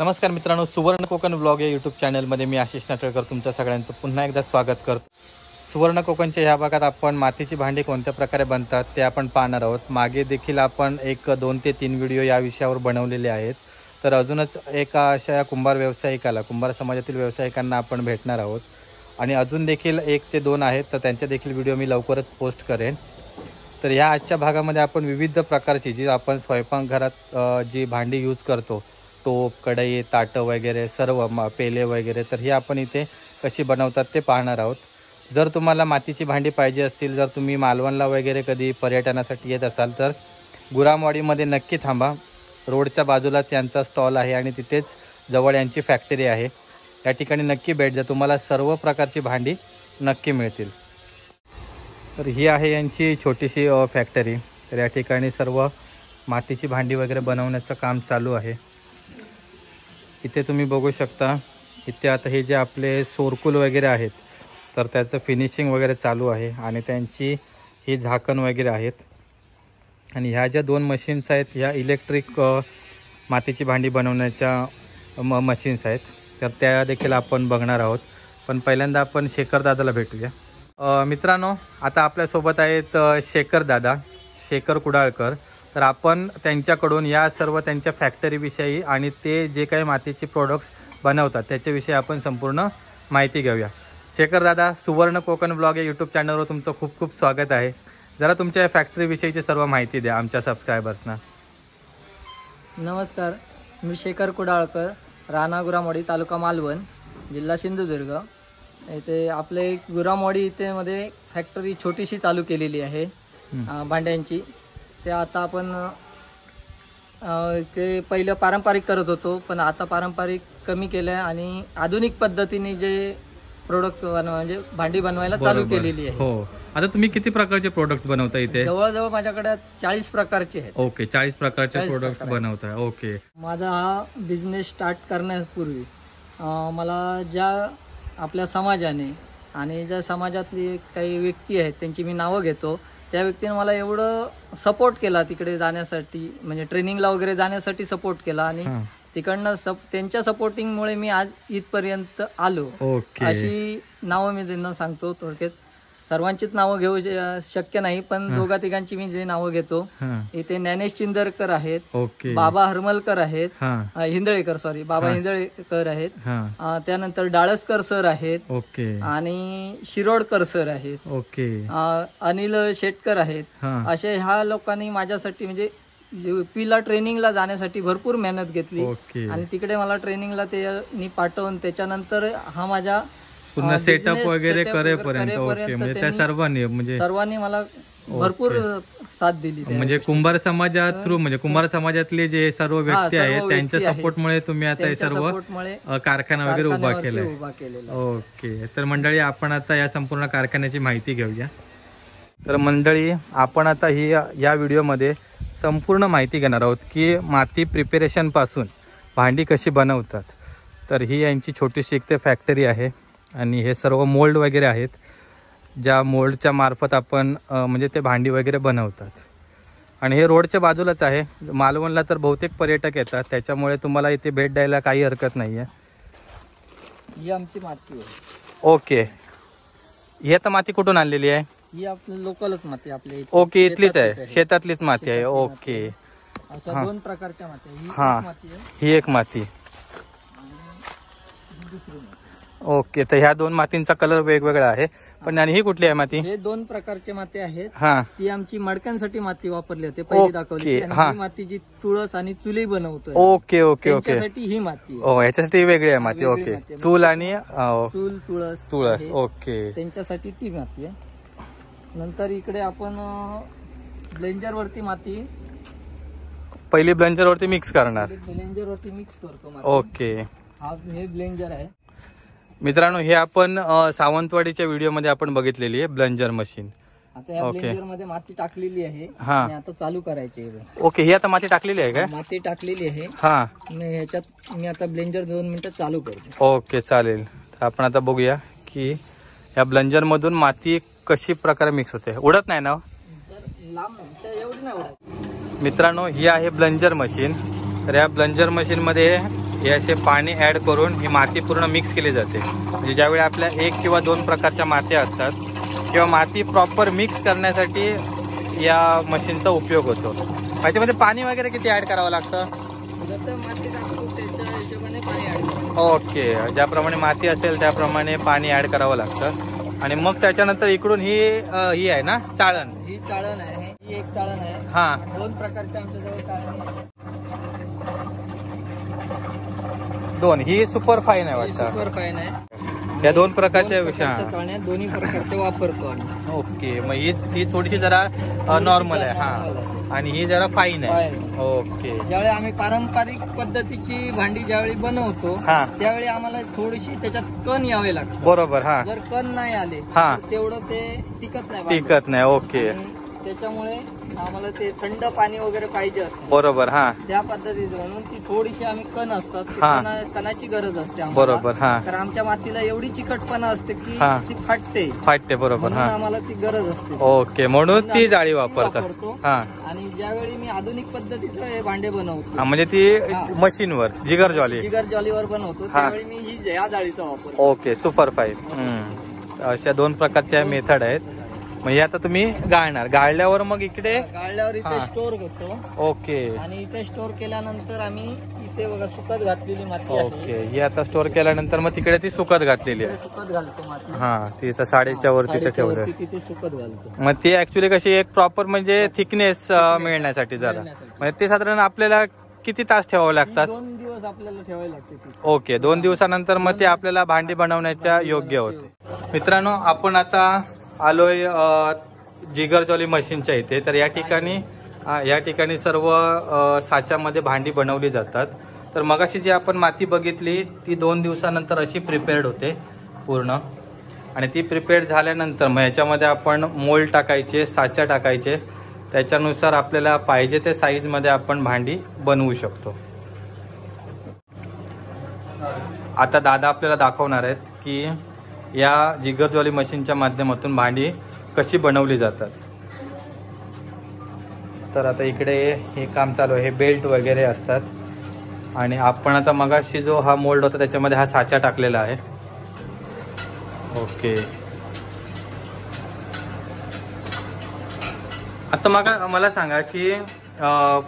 नमस्कार मित्रांनो, सुवर्ण कोकण व्लॉग या यूट्यूब चॅनलमध्ये मी आशिष नाटळकर तुमचं सगळ्यांचं पुन्हा एकदा स्वागत करतो। सुवर्ण कोकणच्या ह्या भागात आपण मातीची भांडी कोणत्या प्रकारे बनतात ते आपण पाहणार आहोत। मागे देखील आपण 2 ते 3 व्हिडिओ या विषयावर बनवलेले आहेत। तर अजूनच एका अशा कुंभार व्यावसायिकाला, कुंभार समाजातील व्यावसायिकांना आपण भेटणार आहोत आणि अजून देखील 1 ते 2 आहेत, तर त्यांचे देखील व्हिडिओ मी लवकरच पोस्ट करेन। तर या आजच्या भागामध्ये आपण विविध प्रकारची जी आपण स्वयंपाकघरात जी भांडी यूज करतो, टोप, कढई, ताटं वगैरे सर्व पेले वगैरे, तर ही आपण इथे कशी बनवतात ते पाहणार आहोत। जर तुम्हाला मातीची भांडी पाहिजे असतील, जर तुम्ही मालवणला वगैरे कधी पर्यटनासाठी येत असाल तर गुरामवाडीमध्ये नक्की थांबा। रोडच्या बाजूलाच यांचा स्टॉल आहे आणि तिथेच जवळ यांची फॅक्टरी आहे। या ठिकाणी नक्की भेट द्या, तुम्हाला सर्व प्रकारची भांडी नक्की मिळतील। तर ही आहे यांची छोटीशी फॅक्टरी। तर या ठिकाणी सर्व मातीची भांडी वगैरे बनवण्याचं काम चालू आहे। इथे तुम्ही बघू शकता, इथे आता हे जे आपले सोरकुल वगैरे आहेत तर त्याचं फिनिशिंग वगैरे चालू आहे आणि त्यांची ही झाकण वगैरे आहेत। आणि ह्या ज्या 2 मशीन्स आहेत ह्या इलेक्ट्रिक मातीची भांडी बनवण्याच्या मशीन्स आहेत, तर त्या देखील आपण बघणार आहोत। पण पहिल्यांदा आपण शेखर दादाला भेटूया। मित्रांनो, आता आपल्यासोबत आहेत शेखर दादा, शेखर कुडाळकर। तर आपण त्यांच्याकडून या सर्व त्यांच्या फॅक्टरीविषयी आणि ते जे काही मातीचे प्रोडक्ट्स बनवतात त्याच्याविषयी आपण संपूर्ण माहिती घेऊया। शेखर दादा, सुवर्ण कोकण ब्लॉग या यूट्यूब चॅनलवर तुमचं खूप खूप स्वागत आहे। जरा तुमच्या फॅक्टरीविषयीची सर्व माहिती द्या आमच्या सबस्क्रायबर्सना। नमस्कार, मी शेखर कुडाळकर, राणा गुरामवाडी, तालुका मालवण, जिल्हा सिंधुदुर्ग। इथे आपले गुरामवाडी इथे मध्ये फॅक्टरी छोटीशी चालू केलेली आहे भांड्यांची। ते आता आपण ते पहिलं पारंपरिक करत होतो, पण आता पारंपरिक कमी केलं आहे आणि आधुनिक पद्धतीने जे प्रोडक्ट म्हणजे भांडी बनवायला चालू केलेली आहे। हो, आता तुम्ही किती प्रकारचे प्रोडक्ट्स बनवता इथे? जवळजवळ माझ्याकडे 40 प्रकारचे आहेत। ओके, 40 प्रकारचे प्रोडक्ट्स बनवताय। ओके, माझा हा बिझनेस स्टार्ट करण्यापूर्वी मला ज्या आपल्या समाजाने आणि ज्या समाजातली काही व्यक्ती आहेत त्यांची मी नावं घेतो, त्या व्यक्तीने मला एवढं सपोर्ट केला तिकडे जाण्यासाठी, म्हणजे ट्रेनिंगला वगैरे जाण्यासाठी सपोर्ट केला आणि तिकडनं त्यांच्या सपोर्टिंगमुळे मी आज इथपर्यंत आलो। अशी नावं मी त्यांना सांगतो। थोडक्यात सर्वांचीच नावं घेऊ शक्य नाही, पण 2-3 मी जे नावं घेतो, इथे ज्ञानेश चिंदरकर आहेत, बाबा हरमलकर आहेत, हिंदळेकर सॉरी बाबा हिंदळेकर आहेत, त्यानंतर डाळसकर सर आहेत आणि शिरोडकर सर आहेत, अनिल शेटकर आहेत। असे ह्या लोकांनी माझ्यासाठी म्हणजे युपीला ट्रेनिंगला जाण्यासाठी भरपूर मेहनत घेतली आणि तिकडे मला ट्रेनिंगला ते पाठवून त्याच्यानंतर हा माझा पुन्हा सेटअप वगैरे करेपर्यंत म्हणजे त्या सर्वांनी मला भरपूर साथ दिली। म्हणजे कुंभार समाजात थ्रू, म्हणजे कुंभार समाजातले जे सर्व व्यक्ती आहेत त्यांच्या सपोर्टमुळे तुम्ही आता हे सर्व कारखाना वगैरे उभा केलाय। ओके, तर मंडळी आपण आता या संपूर्ण कारखान्याची माहिती घेऊया। तर मंडळी, आपण आता ही या व्हिडिओमध्ये संपूर्ण माहिती घेणार आहोत की माती प्रिपेरेशन पासून भांडी कशी बनवतात। तर ही यांची छोटीशी एक फॅक्टरी आहे आणि हे सर्व मोल्ड वगैरे आहेत, ज्या मोल्डच्या मार्फत आपण म्हणजे ते भांडी वगैरे बनवतात। आणि हे रोडच्या बाजूलाच आहे। मालवणला तर बहुतेक पर्यटक येतात, त्याच्यामुळे तुम्हाला इथे भेट द्यायला काही हरकत नाही आहे। ही आमची माती आहे। ओके, ही आता माती कुठून आणलेली आहे? ही आपली लोकलच माती आपली। ओके, इथलीच आहे, शेतातलीच माती आहे। ओके, अशा 2 प्रकारच्या माती। ही एक माती। ओके, तर ह्या 2 मातींचा कलर वेगवेगळा आहे, पण आणि ही कुठली आहे माती? हे 2 प्रकारचे माती आहेत। ती आमची मडक्यांसाठी माती वापरली होती, पहिली दाखवली। ही माती जी तुळस आणि चुली बनवतोय। ओके ओके ओके, ही माती ह्याच्यासाठी वेगळी आहे माती। ओके, चूल आणि तुळस। ओके, त्यांच्यासाठी ती माती आहे। नंतर इकडे आपण ब्लेंजर वरती माती, पहिली ब्लेंजर वरती मिक्स करणार। ब्लेंजर वरती मिक्स करतो। ओके, हे ब्लेंजर आहे मित्रांनो। हे आपण सावंतवाडीच्या व्हिडिओमध्ये आपण बघितलेली आहे ब्लेंजर मशीन। आता या ब्लेंजर मध्ये माती टाकलेली आहे आणि आता चालू करायची आहे। ओके, ही आता माती टाकलेली आहे का? माती टाकलेली आहे। ह्याच्यात मी आता ब्लेंजर 2 मिनिटं चालू करतो। ओके, चालेल। तर आपण आता बघूया की या ब्लेंजर मधून माती कशी प्रकारे मिक्स होते। उडत नाही ना? मित्रांनो, ही आहे ब्लेंजर मशीन। तर या ब्लेंजर मशीन मध्ये हे असे पाणी ॲड करून ही माती पूर्ण मिक्स केली जाते. म्हणजे ज्यावेळी आपल्या 1 किंवा 2 प्रकारच्या माती असतात किंवा माती प्रॉपर मिक्स करण्यासाठी या मशीनचा उपयोग होतो. याच्यामध्ये पाणी वगैरे किती ॲड करावं लागतं? जसं माती टाकतो त्याच्या हिशोबाने पाणी ॲड करावं. ओके, ज्याप्रमाणे माती असेल त्याप्रमाणे पाणी ॲड करावं लागतं. आणि मग त्याच्यानंतर इकडून ही आहे ना चाळण? ही चाळण आहे, ही एक चाळण आहे. हा, 2 प्रकारच्या आमच्याजवळ चाळण आहे. 2 ही सुपर फाईन आहे वाटतं. सुपर फाईन आहे. या 2 प्रकारच्या चाळण्या दोन्ही प्रकारचे वापरतो आम्ही. ओके, मग ही थोडीशी जरा नॉर्मल आहे. हा, आणि ही जरा फाईन आहे. ओके. ज्यावेळी आम्ही पारंपरिक पद्धतीची भांडी ज्यावेळी बनवतो हा, त्यावेळी आम्हाला थोडीशी त्याच्यात कण यावे लागतं. बरोबर. हा, जर कण नाही आले हा, तर तेवढं ते टिकत नाही. टिकत नाही. ओके, आणि त्याच्यामुळे आम्हाला ते थंड पाणी वगैरे पाहिजे असतं. बरोबर. हा, त्या पद्धतीचं म्हणून ती थोडीशी आम्ही कण असतात ती हा. कणाची गरज असते आम्हाला. बरोबर. हा, तर आमच्या मातीला एवढी चिकटपणा असते की हा. ती फाटते. बरोबर. म्हणून हा, आम्हाला ती गरज असते. ओके, म्हणून ती जाळी वापरतो. वापरतात. हा, आणि ज्यावेळी मी आधुनिक पद्धतीचं हे भांडे बनवतो म्हणजे ती मशीनवर जिगर जॉली जॉलीवर बनवतो त्यावेळी मी ही या जाळीचा वापर. Okay, super fine. अशा 2 प्रकारच्या मेथड आहेत. मग हे आता तुम्ही गाळल्यावर मग इकडे गाळल्यावर इथे स्टोर करतो. ओके. आणि इथे स्टोर केल्यानंतर आम्ही इथे बघा सुकत घातलेली माती आहे. ओके, ही आता स्टोर केल्यानंतर मग तिकडे ती सुकत घातलेली आहे. सुकत घालतो माती. हा, तिचं 4.5 वरती ठेवलं. तिथे सुकत घालतो. मग ती ऍक्च्युली कशी एक प्रॉपर म्हणजे थिकनेस मिळण्यासाठी जरा म्हणजे ते साधारण आपल्याला किती तास ठेवावं लागतात? 2 दिवस आपल्याला ठेवायला लागते. ओके, 2 दिवसानंतर मग ते आपल्याला भांडी बनवण्याच्या योग्य होते. मित्रांनो, आपण आता आलोय जिगर जॉली मशीनच्या इथे. तर या ठिकाणी सर्व साच्यामध्ये भांडी बनवली जातात. तर मगाशी जी आपण माती बघितली ती 2 दिवसानंतर अशी प्रिपेअर्ड होते पूर्ण. आणि ती प्रिपेअर्ड झाल्यानंतर मग याच्यामध्ये आपण मोल्ड टाकायचे, साच्या टाकायचे. त्याच्यानुसार आपल्याला पाहिजे ते साईजमध्ये आपण भांडी बनवू शकतो. आता दादा आपल्याला दाखवणार आहेत की या जिगर जॉली मशीनच्या माध्यमातून भांडी कशी बनवली जातात. तर आता इकडे हे काम चालू आहे. हे बेल्ट वगैरे असतात. आणि आपण आता मगाशी जो हा मोल्ड होता त्याच्यामध्ये हा साचा टाकलेला आहे. ओके, आता मला सांगा की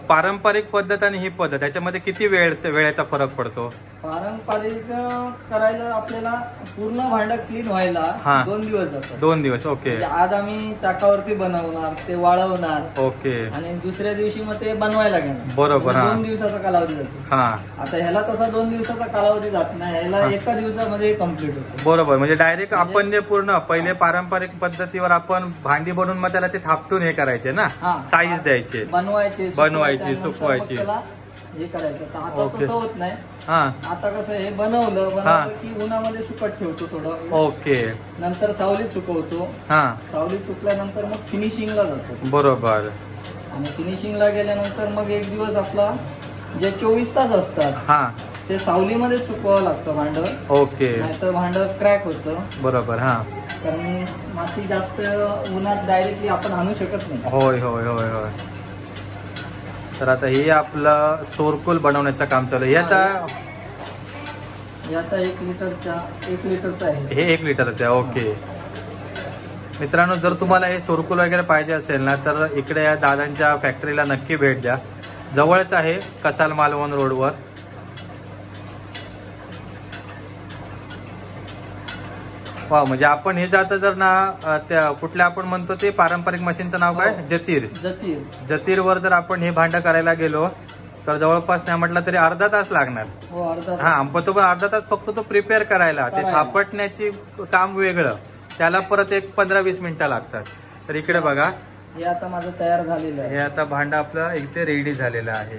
पारंपरिक पद्धत आणि ही पद्धत याच्यामध्ये किती वेळेचा फरक पडतो? पारंपरिक करायला आपल्याला पूर्ण भांडं क्लीन व्हायला 2 दिवस जातात. 2 दिवस. ओके. आज आम्ही चाकावरती बनवणार, ते वाळवणार. ओके. आणि दुसऱ्या दिवशी मग ते बनवायला घेणार. बरोबर. 2 दिवसाचा कालावधी जातो. आता ह्याला तसा 2 दिवसाचा कालावधी जात नाही. ह्याला 1 दिवसामध्ये कम्प्लीट होतो. बरोबर. म्हणजे डायरेक्ट आपण जे पूर्ण पहिले पारंपरिक पद्धतीवर आपण भांडी बनवून मग त्याला ते थापटून हे करायचे ना, साईज द्यायचे, बनवायची, सुकवायची, हे करायचं. आता तसं होत नाही. आता कसं हे बनवलं की उन्हामध्ये सुकत ठेवतो थोडं. ओके. नंतर सावलीत सुकवतो. सावलीत सुकल्यानंतर मग फिनिशिंगला जातो. बरोबर. आणि फिनिशिंगला गेल्यानंतर मग 1 दिवस आपला जे 24 तास असतात ते सावलीमध्ये सुकवावं लागतं भांड. ओके. नाहीतर भांड क्रॅक होतं. बरोबर. कारण माती जास्त उन्हात डायरेक्टली आपण आणू शकत नाही. होय होय होय होय. तर आता हे आपलं सोरकुल बनवण्याचं काम चालू आहे. आता 1 लिटरचा आहे. हे 1 लिटरचं आहे. ओके. मित्रांनो, जर तुम्हाला हे सोरकुल वगैरे पाहिजे असेल ना तर इकडे या दादांच्या फॅक्टरीला नक्की भेट द्या. जवळच आहे, कसाल मालवण रोडवर. वा, म्हणजे आपण हे जातं जर ना त्या कुठल्या आपण म्हणतो ते पारंपरिक मशीनचं नाव काय? जतीरवर जर आपण हे भांडं करायला गेलो तर जवळपास नाही म्हटलं तरी अर्धा तास लागणार. पण तो अर्धा तास फक्त तो प्रिपेअर करायला, ते थापटण्याची काम वेगळं, त्याला परत 15-20 मिनिटं लागतात. तर इकडे बघा, हे आता माझं तयार झालेलं आहे. हे आता भांडं आपलं इथे रेडी झालेलं आहे.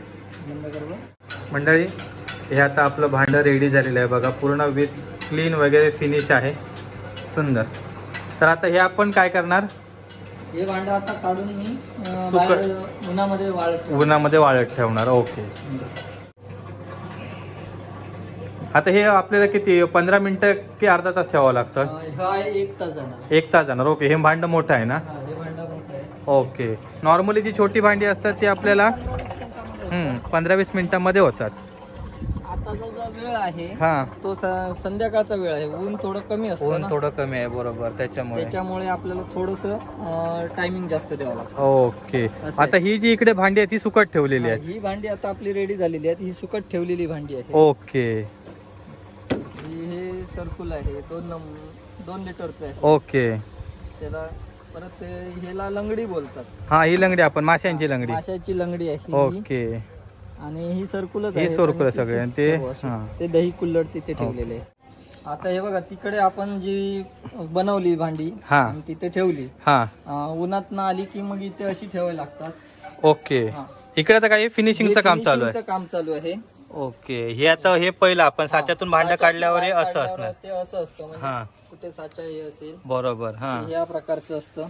मंडळी, हे आता आपलं भांडं रेडी झालेलं आहे बघा. पूर्ण विथ क्लीन वगैरे फिनिश आहे, सुंदर. तर आता हे आपण काय करणार? हे भांडं आता काढून मी उन्हामध्ये वाळत ठेवणार. ओके. आता हे आपल्याला किती 15 मिनिटं की अर्धा तास ठेवावं लागतं? 1 तास जाणार. ओके. हे भांडं मोठं आहे ना? ओके. नॉर्मली जी छोटी भांडी असतात ती आपल्याला 15-20 मिनिटांमध्ये होतात. आता जर वेळ आहे हा तो संध्याकाळचा वेळ आहे. ऊन थोडं कमी असतं ऊन ना, थोडं कमी आहे बरोबर, त्याच्यामुळे आपल्याला थोडस टायमिंग जास्त द्यावं लागतं. ओके. असं आता ही जी इकडे भांडी आहे ती सुकट ठेवलेली आहे. ही भांडी आता आपली रेडी झालेली आहे. ही सुकट ठेवलेली भांडी आहे. ओके हे सर्कुल आहे 2 लिटरचं आहे. ओके. त्याला परत ह्याला लंगडी बोलतात. हा ही लंगडी आपण माशांची लंगडी. माशाची लंगडी आहे ही. ओके. आणि ही सर्कुलच ही सर्कुल सगळे आणि ते ते दही कुल्हड तिथे ठेवलेले आहे. आता हे बघा तिकडे आपण जी बनवली भांडी आणि तिथे ठेवली. उन्हात ना आली की मग इथे अशी ठेवायला लागतात. ओके. इकडे आता काय फिनिशिंगचं काम चालू आहे. काम चालू आहे. ओके. हे आता हे पहिलं आपण साच्यातून भांडं काढल्यावर हे असं असणार. ते असं असतं म्हणजे कुठे साचा हे असेल बरोबर. या प्रकारचं असतं.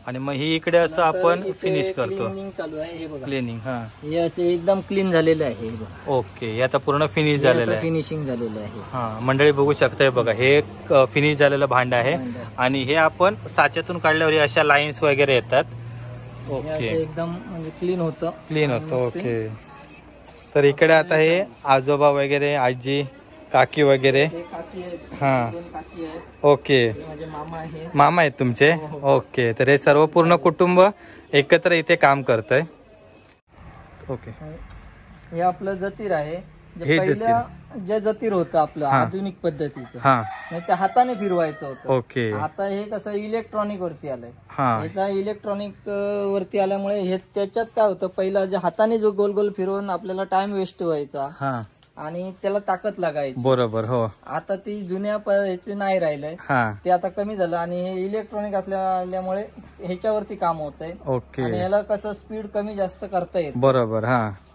आणि मग ही इकडे असं आपण फिनिश करतो. क्लिनिंग चालू आहे. हे बघा क्लिनिंग. हे असे एकदम क्लीन झालेलं आहे. ओके. हे आता पूर्ण फिनिश झालेलं आहे. फिनिशिंग झालेलं आहे. हा मंडळी बघू शकताय बघा, हे फिनिश झालेलं भांड आहे. आणि हे आपण साच्यातून काढल्यावर हे अशा लाईन्स वगैरे येतात. ओके. एकदम म्हणजे क्लीन होतं. ओके. तर इकडे आता हे आजोबा वगैरे, आजी, काकी वगैरे. हा ओके. मामा आहेत तुमचे. ओके. तर हे सर्व पूर्ण कुटुंब एकत्र इथे काम करतंय. ओके. हे आपलं जतीर आहे. जे जतीर होतं आपलं आधुनिक पद्धतीचं ते हाताने फिरवायचं होतं. ओके. आता हे कसं इलेक्ट्रॉनिक वरती आलंय. आता इलेक्ट्रॉनिक वरती आल्यामुळे हे त्याच्यात काय होतं, पहिला जे हाताने जो गोल गोल फिरवून आपल्याला टाइम वेस्ट व्हायचा आणि त्याला ताकद लागायची. बरोबर. हो. आता ती जुन्या ह्याचे नाही राहिलंय. ते आता कमी झालं आणि हे इलेक्ट्रॉनिक असल्यामुळे ह्याच्यावरती काम होत आहे. ओके. आणि याला कसं स्पीड कमी जास्त करता येत. बरोबर.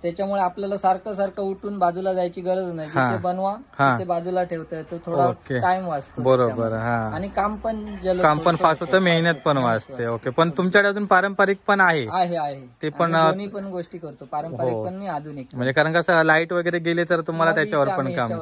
त्याच्यामुळे आपल्याला सारखं सारखं उठून बाजूला जायची गरज नाही. जिथे बनवा ते बाजूला ठेवता येतो. थोडा टाइम वाचतो. बरोबर. आणि काम पण फास्ट होतं, मेहनत पण वाचते. ओके. पण तुमच्याकडे अजून पारंपरिक पण आहे. ते पण दोन्ही पण गोष्टी करतो, पारंपरिक पण आणि आधुनिक. म्हणजे कारण कसं लाईट वगैरे गेले तर तुम्हाला त्याच्यावर पण काम.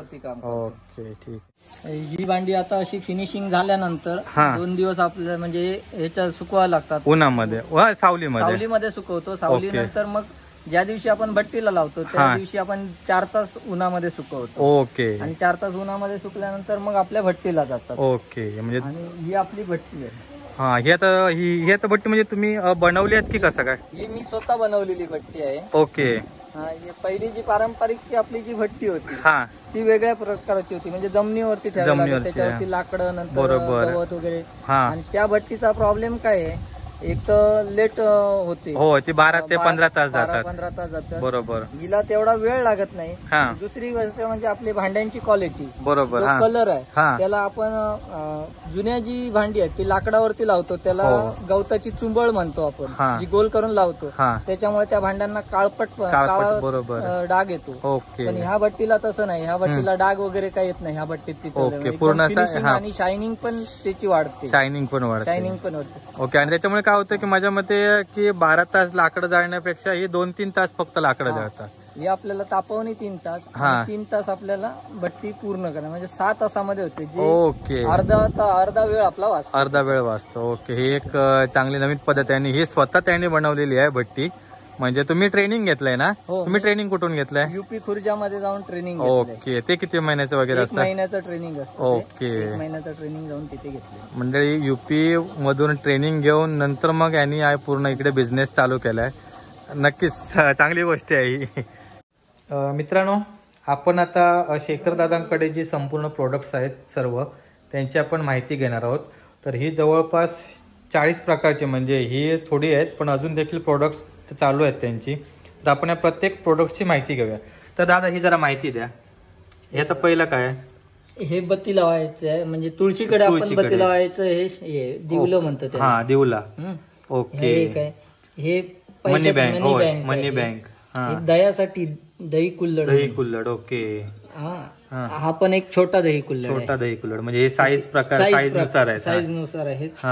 ओके. ठीक. ही भांडी आता अशी फिनिशिंग झाल्यानंतर 2 दिवस आपल्याला म्हणजे ह्याच्या सुकवायला लागतात उन्हामध्ये, सावलीमध्ये सुकवतो. सावलीनंतर मग ज्या दिवशी आपण भट्टीला लावतो त्या दिवशी आपण 4 तास उन्हामध्ये सुकवतो. ओके. आणि 4 तास उन्हामध्ये सुकल्यानंतर मग आपल्या भट्टीला जातात. ओके. म्हणजे ही आपली भट्टी आहे. ही आता भट्टी म्हणजे तुम्ही बनवली आहेत की कसं काय? ही मी स्वतः बनवलेली भट्टी आहे. ओके. पहिली जी पारंपरिक आपली जी भट्टी होती ती वेगळ्या प्रकारची होती, म्हणजे जमिनीवरती ठेवायला त्याच्यावरती लाकडं नंतर गवत वगैरे. आणि त्या भट्टीचा प्रॉब्लेम काय आहे, एक तर लेट होते. हो, ती 12 ते 15 तास जातात. बरोबर. हिला तेवढा वेळ लागत नाही. दुसरी गोष्ट म्हणजे आपली भांड्यांची क्वालिटी. बरोबर. कलर आहे त्याला आपण जुन्या जी भांडी आहेत ती लाकडावरती लावतो, त्याला गवताची चुंबळ म्हणतो आपण, जी गोल करून लावतो. त्याच्यामुळे त्या भांड्यांना काळपट डाग येतो. पण ह्या भट्टीला तसं नाही. ह्या भट्टीला डाग वगैरे काही येत नाही. ह्या भट्टीत पूर्ण आणि शायनिंग पण त्याची वाढते. शायनिंग पण वाढते. ओके. आणि त्याच्यामुळे काय होतं की माझ्या मते की 12 तास लाकडं जाळण्यापेक्षा हे 2-3 तास फक्त लाकडं जाळतात. हे आपल्याला तापवणी 3 तास. 3 तास आपल्याला भट्टी पूर्ण करणं म्हणजे 6 तासामध्ये होते. ओके. अर्धा वेळ आपला वाचतो. अर्धा वेळ वाचतो. ओके. ही एक चांगली नवीन पद्धत आहे आणि ही स्वतः त्यांनी बनवलेली आहे भट्टी. म्हणजे तुम्ही ट्रेनिंग घेतलंय ना? तुम्ही ट्रेनिंग कुठून घेतलंय? युपी खुर्जामध्ये जाऊन ट्रेनिंग. ओके. ते किती महिन्याचं वगैरे असतं? 1 महिन्याचं ट्रेनिंग असतं. ओके. 1 महिन्याचं ट्रेनिंग जाऊन तिथे घेतलं. मंडळी युपी मधून ट्रेनिंग घेऊन नंतर मग यांनी पूर्ण इकडे बिझनेस चालू केलाय. नक्कीच चांगली गोष्ट आहे ही. मित्रांनो, आपण आता शेखर दादांकडे जी संपूर्ण प्रोडक्ट्स आहेत सर्व त्यांची आपण माहिती घेणार आहोत. तर ही जवळपास 40 प्रकारचे, म्हणजे ही थोडी आहेत पण अजून देखील प्रोडक्ट्स चालू आहेत त्यांची. तर आपण या प्रत्येक प्रोडक्टची माहिती घेऊया. तर दादा ही जरा माहिती द्या. हे आता पहिलं काय? हे बत्ती लावायचं आहे, म्हणजे तुळशीकडे आपण बत्ती लावायचं. हे दिवलं म्हणतात. हा, दिवला. ओके. हे मनी बँक. मनी बँक. दह्यासाठी दही कुल्हड. ओके. हा पण एक छोटा दही कुल्हड. म्हणजे हे साईज प्रकार साईज नुसार आहेत.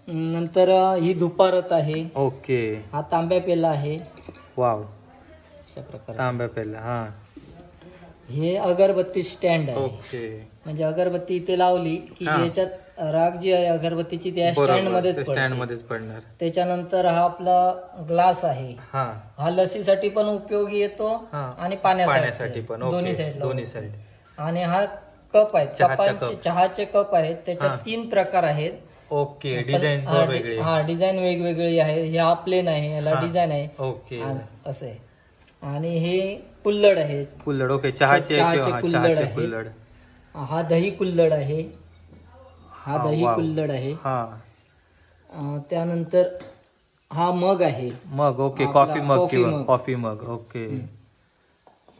नंतर ही धुपारत आहे. ओके. हा तांब्या पेला आहे. वाव. अशा प्रकारे तांब्या पेला. हे अगरबत्ती स्टँड आहे. ओके. म्हणजे अगरबत्ती इथे लावली की याच्यात राख जी आहे अगरबत्तीची त्या स्टँड मध्येच स्टँड पडते. मध्येच पडणार. त्याच्यानंतर हा आपला ग्लास आहे, हा हा लसीसाठी पण उपयोगी येतो हा. आणि पाण्यासाठी पण. दोन्ही ओके, साईडला. दोन्ही साईड. आणि हा कप आहे, चहाचा कप. चहाचे कप आहेत. त्याच्यात हा. 3 प्रकार आहेत. ओके, डिझाईन वेगळी. हा, डिझाईन वेगवेगळी आहे. हे हा प्लेन आहे, याला हा. डिझाईन आहे. ओके, असं आहे. आणि हे कुल्हड आहेत. कुल्हड. ओके, चहाचे कुल्हड आहे. कुल्हड. हा दही कुल्हड आहे. हा हा, दही वाव. कुल्हड आहे. हा त्यानंतर हा मग आहे. मग. ओके, आपला कॉफी मग कॉफी किंवा मग. Coffee mug. ओके,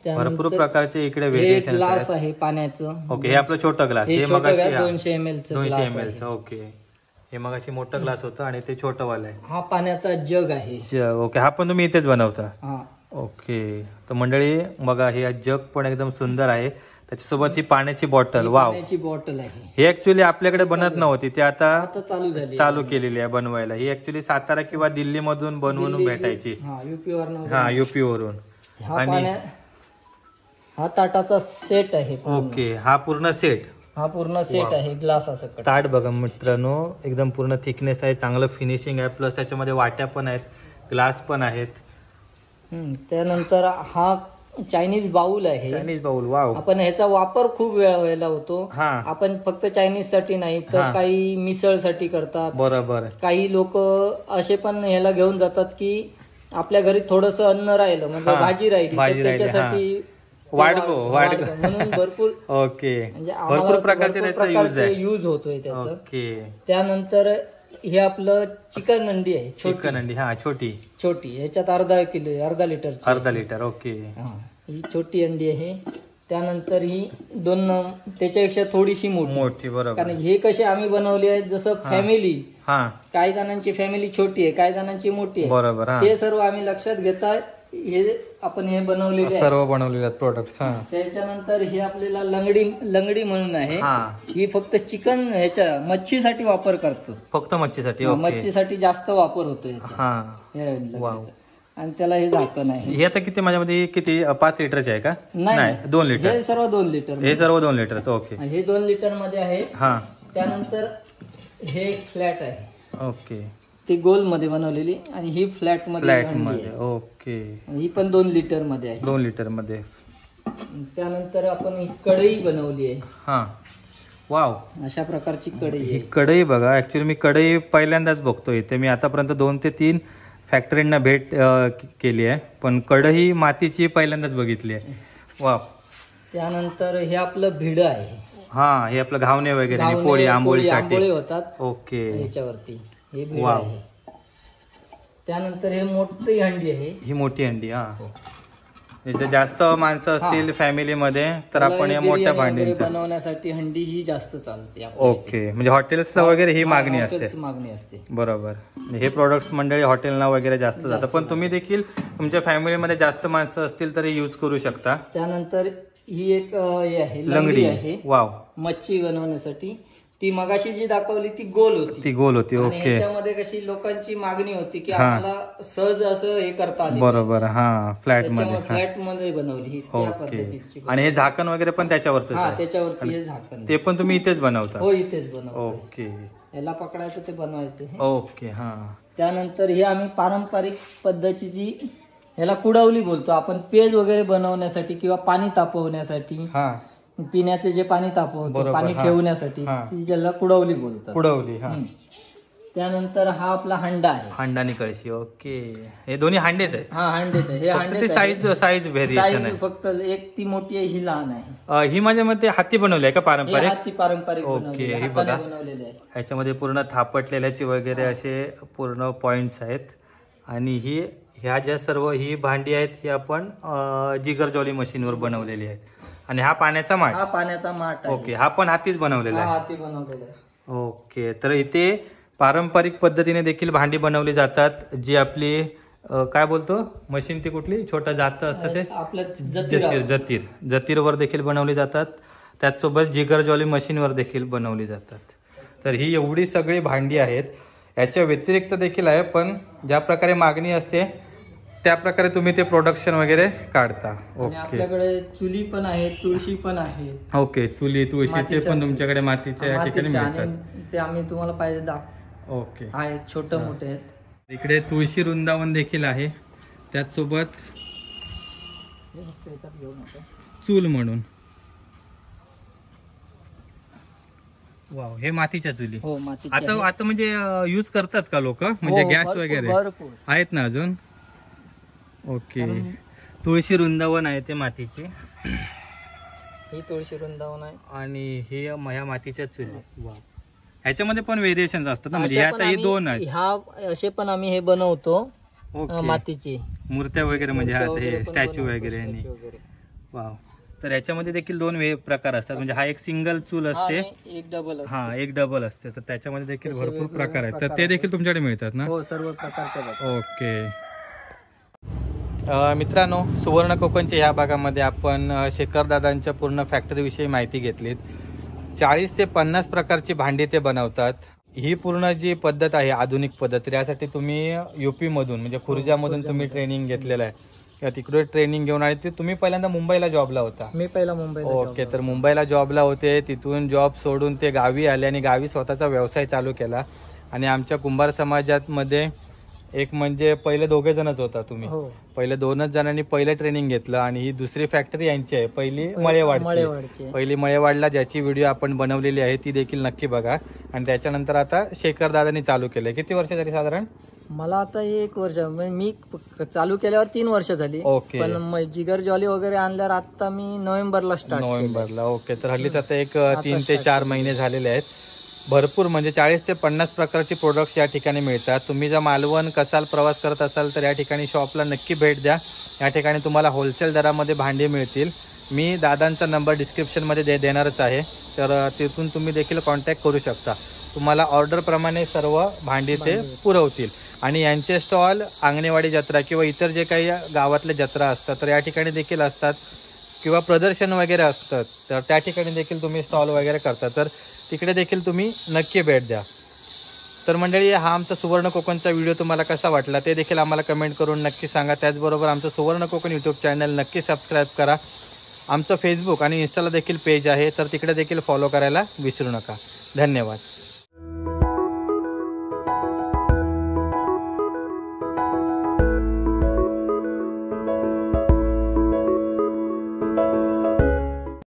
त्यानंतर भरपूर प्रकारचे इकडे हे व्हेरिएशन ग्लास आहेत. आहे पाण्याचं. ओके, हे आपलं छोटं ग्लास. हे हे छोटं मग ग्लास 200 ml चं 200 ग्लास ml चं. आहे. ओके, हे मग अशी मोठं ग्लास होतं आणि ते छोटं वालं आहे. हा पाण्याचा जग आहे. ओके, हा पण तुम्ही इथेच बनवता. हा. ओके, तर मंडळी बघा, हे जग पण एकदम सुंदर आहे. त्याच्यासोबत ही पाण्याची बॉटल. ही वाव. पाण्याची बॉटल आहे. हे ऍक्च्युली आपल्याकडे बनत नव्हती, ते आता आता चालू झाली. चालू केलेली आहे बनवायला. ही ऍक्च्युली सातारा किंवा दिल्ली मधून बनवून भेटायची. हा, युपी वरून. हा, युपी वरून. हा ताटाचा सेट आहे पूर्ण. ओके, हा पूर्ण सेट. हा पूर्ण सेट वाव. आहे ग्लासाचा कट. ताट बघा मित्रांनो, एकदम पूर्ण थिकनेस आहे, चांगलं फिनिशिंग आहे, प्लस त्याच्यामध्ये वाट्या पण आहेत, ग्लास पण आहेत. त्यानंतर हा चायनीज बाउल आहे. Chinese bowl. वाव. आपण ह्याचा वापर खूप वेळेला होतो. हा, आपण फक्त चायनीज साठी नाही तर हा. काही मिसळसाठी करतात. बरोबर. काही लोक असे पण ह्याला घेऊन जातात की आपल्या घरी थोडस अन्न राहिलं म्हणजे हा. भाजी राहिली भाजी तर राहिली, त्याच्यासाठी वाढगो. म्हणून भरपूर ओके, म्हणजे भरपूर प्रकारचे त्याचा यूज आहे. यूज होतोय त्याचा. ओके, त्यानंतर हे आपलं चिकन अंडी आहे. चिकन अंडी. हा, छोटी. ह्याच्यात अर्धा लिटर. अर्धा लिटर. ओके, ही छोटी अंडी आहे. त्यानंतर ही 2 त्याच्यापेक्षा थोडीशी मोठी. बरोबर. कारण हे कसे आम्ही बनवले आहेत जसं फॅमिली. हा, काही जणांची फॅमिली छोटी आहे, काही जणांची मोठी आहे. बरोबर. हा, ते सर्व आम्ही लक्षात घेता हे आपण हे बनवलेले आहे. सर्व बनवलेले प्रोडक्ट. हा, त्याच्यानंतर हे आपल्याला लंगडी म्हणून आहे. हा, ही फक्त चिकन ह्याच्या मच्छीसाठी वापर करतो. फक्त मच्छीसाठी. ओके, मच्छीसाठी जास्त वापर होतो याचा. हा, हे लंगडीचा. वाव. आणि त्याला हे झाकण आहे. हे आता किती माझ्यामध्ये किती 5 लिटरचे आहे का? नाही, 2 लिटर. हे सर्व 2 लिटर. हे सर्व 2 लिटरचं. ओके, हे 2 लिटर मध्ये आहे. हा, त्यानंतर हे एक फ्लॅट आहे. ओके, ती गोल मध्ये बनवलेली आणि ही फ्लॅट मध्ये मध्ये. ओके, ही पण 2 लिटर मध्ये आहे. 2 लिटर मध्ये. त्यानंतर आपण ही कढई बनवली आहे. हा, वाव. अशा प्रकारची कढई ही आहे. कढई बघा, ऍक्च्युली मी कढई पहिल्यांदाच बघतोय इथे. मी आतापर्यंत 2 ते 3 फॅक्टरींना भेट केली आहे, पण कढई मातीची पहिल्यांदाच बघितली आहे. वाव. त्यानंतर हे आपलं भिड आहे. हा, हे आपलं घावणे वगैरे आणि पोळी आंबोळीसाठी. आंबोळी होतात ओके, याच्यावरती. हे भिड वाव. आहे. त्यानंतर हे मोठी हंडी आहे. ही मोठी अंडी. हा, जर जास्त माणसं असतील फॅमिलीमध्ये तर आपण या मोठ्या भांडींचा बनवण्यासाठी हंडी ही जास्त चालते आपल्या इथे. ओके, म्हणजे हॉटेल्सला वगैरे ही मागणी हॉटेल्स असते. मागणी असते. बरोबर. हे प्रोडक्ट्स मंडळी हॉटेलना वगैरे जास्त जातं, पण तुम्ही देखील तुमच्या फॅमिलीमध्ये जास्त माणसं असतील तर युज करू शकता. त्यानंतर ही एक हे आहे लंगडी आहे. वाव. मच्छी बनवण्यासाठी. ती मगाशी जी दाखवली ती गोल होती. ती गोल होती. आणि ओके, ह्याच्यामध्ये कशी लोकांची मागणी होती की हा. आम्हाला सहज असं हे करता आली. बरोबर. हा, फ्लॅट मध्ये. फ्लॅट मध्ये बनवली ही त्या ओके, पद्धतीची. आणि हे झाकण वगैरे पण त्याच्यावरच हा, आहे? त्याच्यावरती हे झाकण. ते पण तुम्ही इथेच बनवता? हो, इथेच बनवतो. ओके, याला पकडायचं ते बनवायचं. ओके. हा, त्यानंतर हे आम्ही पारंपरिक पद्धतीची ह्याला कुडवली बोलतो आपण. पेज वगैरे बनवण्यासाठी किंवा पाणी तापवण्यासाठी, हा, पिण्याचे जे पाणी तापवतो, बरोबर, पाणी हा. ठेवण्यासाठी, हा. ती ज्याला कुडवली बोलतात. कुडवली. हा, त्यानंतर हा आपला हंडा आहे. हांडा आणि कळशी. ओके, हे दोन्ही हांडेच आहेत? हा, हंडेच आहे. हे फक्त ते साईज व्हेरिएशन आहे. फक्त एक ती मोठी आहे, ही लहान आहे. ही माझ्या मते हाती बनवली आहे का हे पारंपरिक? हाती पारंपरिक ओके, बनवलेली आहे, ही हाताने बघा. बनवलेली आहे. ह्याच्यामध्ये पूर्ण थापटलेल्याचे वगैरे असे पूर्ण पॉइंट्स आहेत. आणि ह्या ज्या सर्व ही भांडी आहेत ही आपण जिगर जॉली मशीनवर बनवलेली आहेत. आणि हा पाण्याचा माठ. हा पाण्याचा माठ आहे. ओके, हा पण हातीच बनवलेला हा, आहे? हाती बनवलेला आहे. ओके, तर इथे पारंपरिक पद्धतीने देखील भांडी बनवली जातात. जी आपली काय बोलतो मशीन, ती कुठली छोटं जात असतं ते आपलं जतीरवर देखील बनवली जातात. त्याचसोबत जिगर जॉली मशीनवर देखील बनवली जातात. तर ही एवढी सगळी भांडी आहेत. याच्या व्यतिरिक्त देखील आहे, पण ज्या प्रकारे मागणी असते त्या प्रकारे तुम्ही ते प्रोडक्शन वगैरे काढता. आणि ओके आपल्याकडे चुली पण आहेत, तुळशी पण आहे. ओके. चुली तुळशी ते मातीच्या पण तुमच्याकडे मातीच्या या ठिकाणी मातीच्या, मिळतात. आणि ते आम्ही तुम्हाला पाहिजे ओके. आहेत, छोटे मोठे आहेत. इकडे तुळशी वृंदावन देखील आहे, त्याचसोबत चूल म्हणून. वाव, हे मातीच्या चुली. हो, मातीचे आता आहेत. म्हणजे यूज करतात का लोक, म्हणजे हो, गॅस भरपूर, वगैरे भरपूर. आहेत ना अजून? ओके. कारण तुळशी वृंदावन आहे ते मातीचे, ही तुळशी वृंदावन आहे. आणि हे ह्या मातीच्या चुली. वाव, ह्याच्यामध्ये पण व्हेरिएशन असतात ना, म्हणजे असे ह्या पण आता ही आम्ही- 2 आहेत. ह्या असे पण आम्ही हे बनवतो, ओके. मातीची मूर्त्या वगैरे, म्हणजे मूर्त्या हा वगैरे हे पण स्टॅच्यू बनवतो, वगैरे. आणि स्टॅच्यू वगैरे. वाव, तर याच्यामध्ये देखील 2 प्रकार असतात, म्हणजे हा एक सिंगल चूल हा, असते, आणि एक डबल असते. हा एक डबल असते, तर त्याच्यामध्ये देखील तसे भरपूर वेगवेगळे प्रकार आहेत. तर प्रकार ते आहेत. देखील तुमच्याकडे मिळतात ना? हो, सर्व प्रकारच्या आहेत. ओके. मित्रांनो, सुवर्ण कोकणच्या ह्या भागामध्ये आपण शेखरदादांच्या पूर्ण फॅक्टरीविषयी माहिती घेतलीत. 40 ते 50 प्रकारची भांडी ते बनवतात. ही पूर्ण जी पद्धत आहे, आधुनिक पद्धत, तर यासाठी तुम्ही UP मधून, म्हणजे खुर्जामधून तुम्ही ट्रेनिंग घेतलेलं आहे, किंवा तिकडे ट्रेनिंग घेऊन आले. ते तुम्ही पहिल्यांदा मुंबईला जॉबला होता? मी पहिला मुंबईला ओके. तर मुंबईला जॉबला होते, तिथून जॉब सोडून ते गावी आले आणि गावी स्वतःचा व्यवसाय चालू केला. आणि आमच्या कुंभार समाजामध्ये एक म्हणजे पहिले 2 जणच होता तुम्ही, हो. पहिले 2च जणांनी पहिलं ट्रेनिंग घेतलं. आणि ही दुसरी फॅक्टरी यांची आहे, पहिली मळेवाडची. पहिली मळेवाडला ज्याची व्हिडिओ आपण बनवलेली आहे ती देखील नक्की बघा. आणि त्याच्यानंतर आता शेखरदादांनी चालू केलंय. किती वर्ष झाली साधारण? मला आता 1 वर्ष, म्हणजे मी चालू केल्यावर 3 वर्ष झाली. ओके. पण जिगर जॉली वगैरे आणल्यावर आता मी नोव्हेंबरला स्टार्ट नोव्हेंबरला. ओके. तर हल्लीच आता एक 3 ते 4 महिने झालेले आहेत. भरपूर, म्हणजे 40 ते 50 प्रकारचे प्रोडक्ट्स या ठिकाणी मिळतात. तुम्ही जर मालवण कसाल प्रवास करत असाल तर या ठिकाणी शॉपला नक्की भेट द्या. या ठिकाणी तुम्हाला होलसेल दरामध्ये भांडी मिळतील. मी दादांचा नंबर डिस्क्रिप्शनमध्ये देणारच आहे, तर तिथून तुम्ही देखील कॉन्टॅक्ट करू शकता. तुम्हाला ऑर्डरप्रमाणे सर्व भांडी ते पुरवतील. आणि यांचे स्टॉल आंगणेवाडी जत्रा किंवा इतर जे काही गावातल्या जत्रा असतात तर या ठिकाणी देखील असतात, किंवा प्रदर्शन वगैरे असतात, तर त्या ठिकाणी देखील तुम्ही स्टॉल वगैरे करता, तर तिकडे देखील तुम्ही नक्की भेट द्या. तर मंडळी, हा आमचा सुवर्ण कोकणचा व्हिडिओ तुम्हाला कसा वाटला ते देखील आम्हाला कमेंट करून नक्की सांगा. त्याचबरोबर आमचं सुवर्ण कोकण यूट्यूब चॅनल नक्की सबस्क्राईब करा. आमचं फेसबुक आणि इंस्टाला देखील पेज आहे, तर तिकडे देखील फॉलो करायला विसरू नका. धन्यवाद.